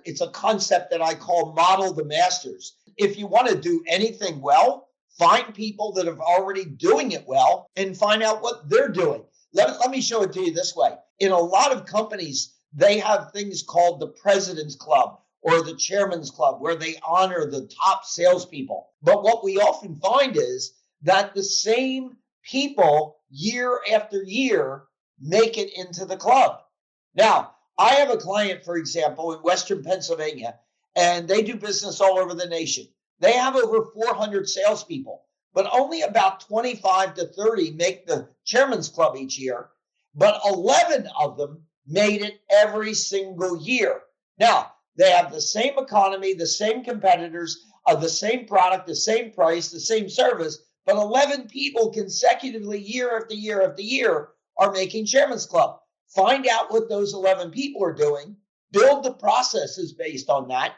It's a concept that I call model the masters. If you want to do anything well, find people that are already doing it well and find out what they're doing. Let me show it to you this way. In a lot of companies, they have things called the President's Club or the Chairman's Club, where they honor the top salespeople. But what we often find is that the same people year after year make it into the club. Now, I have a client, for example, in Western Pennsylvania, and they do business all over the nation. They have over 400 salespeople, but only about 25 to 30 make the Chairman's Club each year, but 11 of them made it every single year. Now, they have the same economy, the same competitors, the same product, the same price, the same service, but 11 people consecutively year after year after year are making Chairman's Club. Find out what those 11 people are doing, build the processes based on that,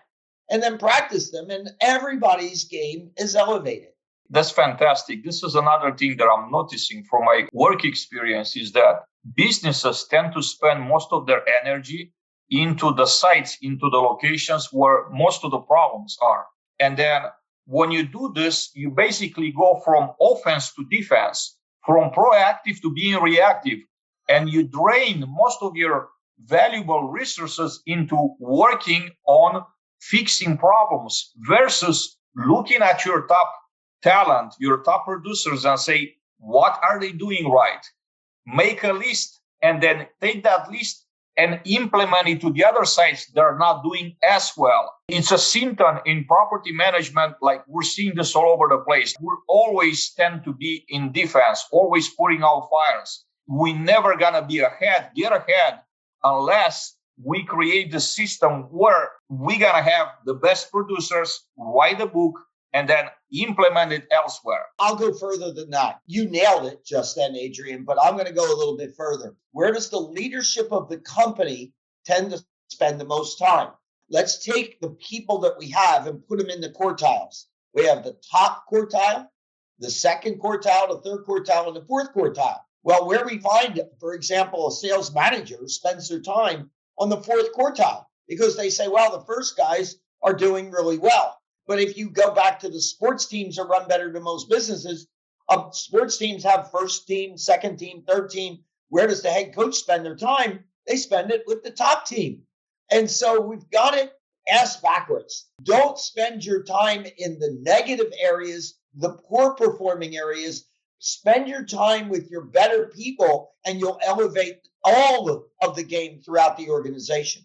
and then practice them, and everybody's game is elevated. That's fantastic. This is another thing that I'm noticing from my work experience is that businesses tend to spend most of their energy into the sites, into the locations where most of the problems are. And then when you do this, you basically go from offense to defense, from proactive to being reactive, and you drain most of your valuable resources into working on fixing problems versus looking at your top talent, your top producers, and say, what are they doing right? Make a list and then take that list and implement it to the other sites that are not doing as well. It's a symptom in property management, like we're seeing this all over the place. We always tend to be in defense, always putting out fires. We're never gonna be get ahead, unless we create the system where we're gonna have the best producers write the book and then implement it elsewhere. I'll go further than that. You nailed it just then, Adrian, but I'm going to go a little bit further. Where does the leadership of the company tend to spend the most time? Let's take the people that we have and put them in the quartiles. We have the top quartile, the second quartile, the third quartile, and the fourth quartile. Well, where we find, for example, a sales manager spends their time on the fourth quartile because they say, well, the first guys are doing really well. But if you go back to the sports teams that run better than most businesses, sports teams have first team, second team, third team. Where does the head coach spend their time? They spend it with the top team. And so we've got it ass backwards. Don't spend your time in the negative areas, the poor performing areas. Spend your time with your better people and you'll elevate all of the game throughout the organization.